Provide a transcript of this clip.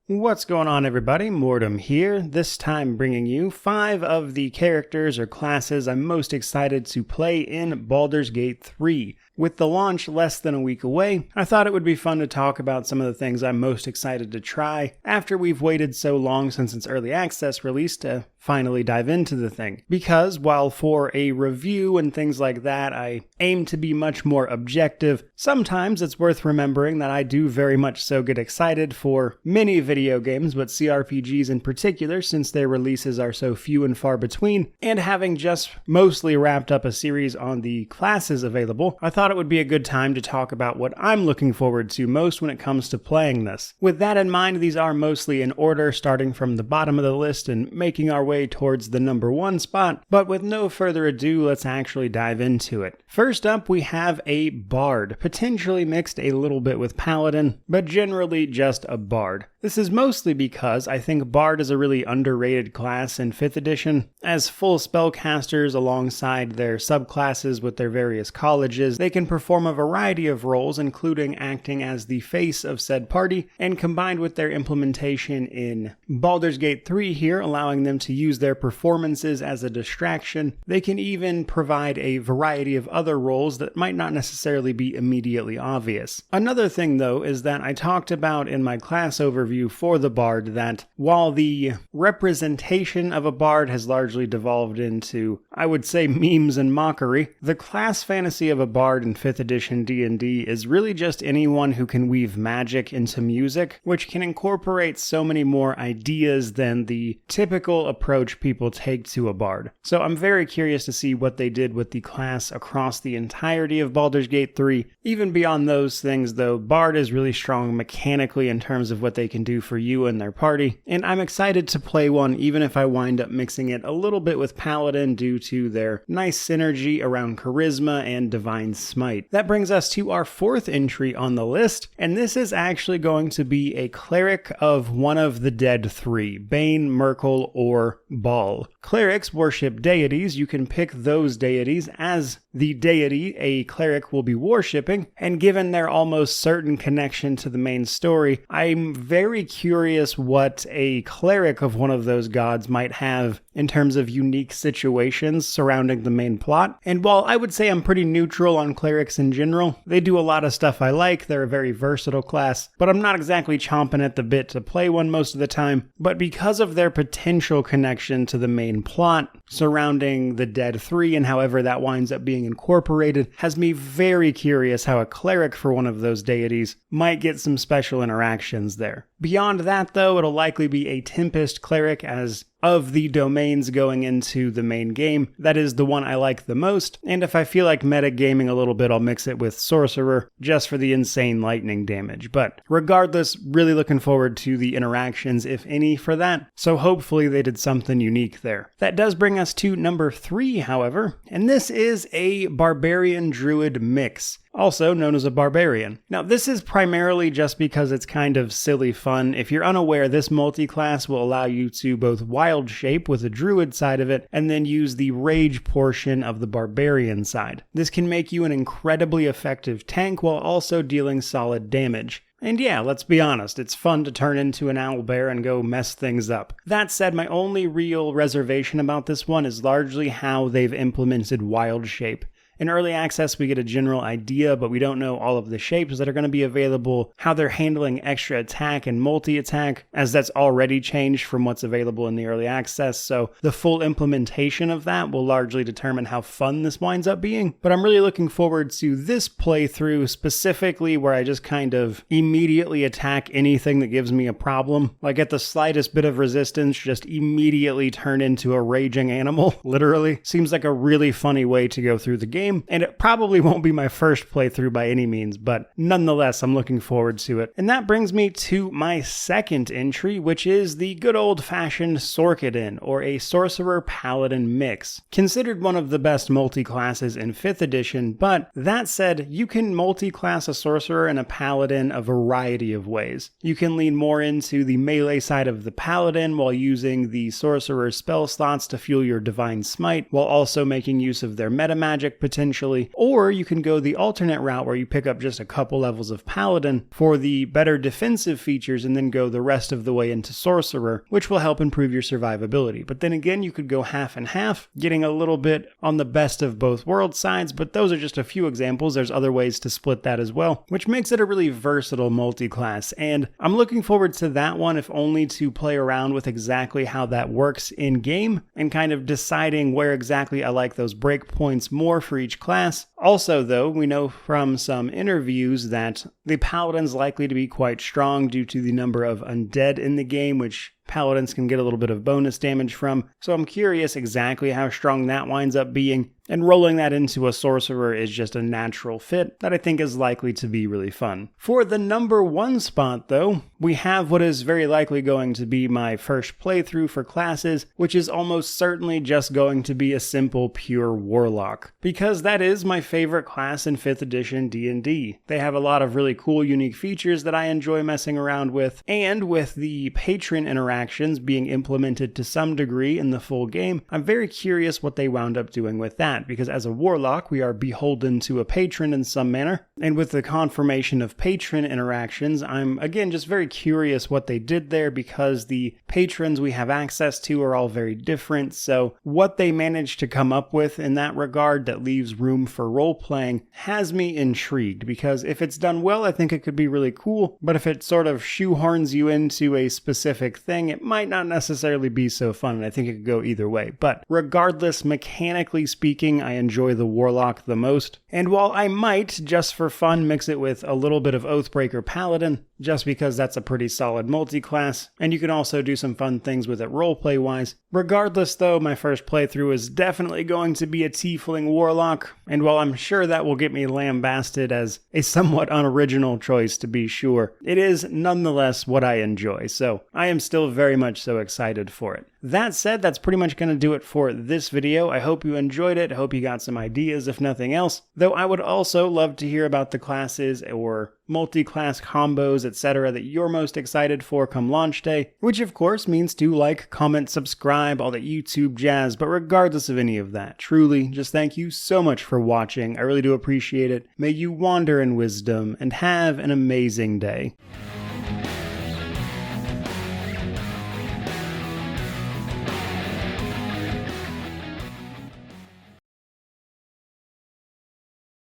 What's going on, everybody? Mortem here, this time bringing you 5 of the characters or classes I'm most excited to play in Baldur's Gate 3. With the launch less than a week away, I thought it would be fun to talk about some of the things I'm most excited to try after we've waited so long since its early access release to finally dive into the thing. Because while for a review and things like that I aim to be much more objective, sometimes it's worth remembering that I do very much so get excited for many video games, but CRPGs in particular, since their releases are so few and far between, and having just mostly wrapped up a series on the classes available, I thought it would be a good time to talk about what I'm looking forward to most when it comes to playing this. With that in mind, these are mostly in order, starting from the bottom of the list and making our way towards the number 1 spot, but with no further ado, let's actually dive into it. First up, we have a Bard, potentially mixed a little bit with Paladin, but generally just a Bard. This is mostly because I think Bard is a really underrated class in 5th edition. As full spellcasters alongside their subclasses with their various colleges, they can perform a variety of roles, including acting as the face of said party, and combined with their implementation in Baldur's Gate 3 here, allowing them to use their performances as a distraction, they can even provide a variety of other roles that might not necessarily be immediately obvious. Another thing though is that I talked about in my class overview for the Bard that while the representation of a Bard has largely devolved into, I would say, memes and mockery, the class fantasy of a Bard in 5th edition D&D is really just anyone who can weave magic into music, which can incorporate so many more ideas than the typical approach people take to a Bard. So I'm very curious to see what they did with the class across the entirety of Baldur's Gate 3. Even beyond those things though, Bard is really strong mechanically in terms of what they can do for you and their party, and I'm excited to play one even if I wind up mixing it a little bit with Paladin due to their nice synergy around charisma and divine smite. That brings us to our 4th entry on the list, and this is actually going to be a Cleric of one of the dead 3, Bane, Merkel, or Baal. Clerics worship deities. You can pick those deities as the deity a cleric will be worshipping, and given their almost certain connection to the main story, I'm very curious what a cleric of one of those gods might have in terms of unique situations surrounding the main plot. And while I would say I'm pretty neutral on clerics in general, they do a lot of stuff I like, they're a very versatile class, but I'm not exactly chomping at the bit to play one most of the time. But because of their potential connection to the main plot surrounding the Dead 3 and however that winds up being incorporated, has me very curious how a cleric for one of those deities might get some special interactions there. Beyond that though, it'll likely be a Tempest cleric, as of the domains going into the main game, that is the one I like the most, and if I feel like metagaming a little bit, I'll mix it with Sorcerer, just for the insane lightning damage. But regardless, really looking forward to the interactions, if any, for that, so hopefully they did something unique there. That does bring us to number 3, however, and this is a Barbarian Druid mix, also known as a Barbarian. Now, this is primarily just because it's kind of silly fun. If you're unaware, this multi-class will allow you to both wild shape with the Druid side of it, and then use the Rage portion of the Barbarian side. This can make you an incredibly effective tank while also dealing solid damage. And yeah, let's be honest, it's fun to turn into an owlbear and go mess things up. That said, my only real reservation about this one is largely how they've implemented wild shape. In early access, we get a general idea, but we don't know all of the shapes that are going to be available, how they're handling extra attack and multi-attack, as that's already changed from what's available in the early access, so the full implementation of that will largely determine how fun this winds up being. But I'm really looking forward to this playthrough, specifically where I just kind of immediately attack anything that gives me a problem. Like at the slightest bit of resistance, just immediately turn into a raging animal, literally. Seems like a really funny way to go through the game. And it probably won't be my first playthrough by any means, but nonetheless, I'm looking forward to it. And that brings me to my 2nd entry, which is the good old-fashioned Sorcadin, or a Sorcerer-Paladin mix. Considered one of the best multi-classes in 5th edition, but that said, you can multi-class a Sorcerer and a Paladin a variety of ways. You can lean more into the melee side of the Paladin while using the Sorcerer spell slots to fuel your Divine Smite, while also making use of their meta magic, potentially, or you can go the alternate route where you pick up just a couple levels of Paladin for the better defensive features and then go the rest of the way into Sorcerer, which will help improve your survivability. But then again, you could go half and half, getting a little bit on the best of both world sides, but those are just a few examples. There's other ways to split that as well, which makes it a really versatile multi-class, and I'm looking forward to that one, if only to play around with exactly how that works in game and kind of deciding where exactly I like those breakpoints more for each class. Also though, we know from some interviews that the Paladin's likely to be quite strong due to the number of undead in the game, which Paladins can get a little bit of bonus damage from, so I'm curious exactly how strong that winds up being, and rolling that into a Sorcerer is just a natural fit that I think is likely to be really fun. For the number 1 spot though, we have what is very likely going to be my first playthrough for classes, which is almost certainly just going to be a simple pure Warlock, because that is my favorite class in 5th edition D&D. They have a lot of really cool unique features that I enjoy messing around with, and with the patron interactions being implemented to some degree in the full game, I'm very curious what they wound up doing with that, because as a Warlock, we are beholden to a patron in some manner, and with the confirmation of patron interactions, I'm again just very curious what they did there, because the patrons we have access to are all very different, so what they managed to come up with in that regard that leaves room for role-playing has me intrigued, because if it's done well, I think it could be really cool, but if it sort of shoehorns you into a specific thing, it might not necessarily be so fun, and I think it could go either way. But regardless, mechanically speaking, I enjoy the Warlock the most, and while I might, just for fun, mix it with a little bit of Oathbreaker Paladin, just because that's a pretty solid multi-class, and you can also do some fun things with it roleplay-wise. Regardless though, my first playthrough is definitely going to be a Tiefling Warlock, and while I'm sure that will get me lambasted as a somewhat unoriginal choice to be sure, it is nonetheless what I enjoy, so I am still very much so excited for it. That said, that's pretty much going to do it for this video. I hope you enjoyed it. I hope you got some ideas, if nothing else. Though I would also love to hear about the classes or multi-class combos, etc. that you're most excited for come launch day, which of course means to like, comment, subscribe, all that YouTube jazz. But regardless of any of that, truly, just thank you so much for watching. I really do appreciate it. May you wander in wisdom and have an amazing day.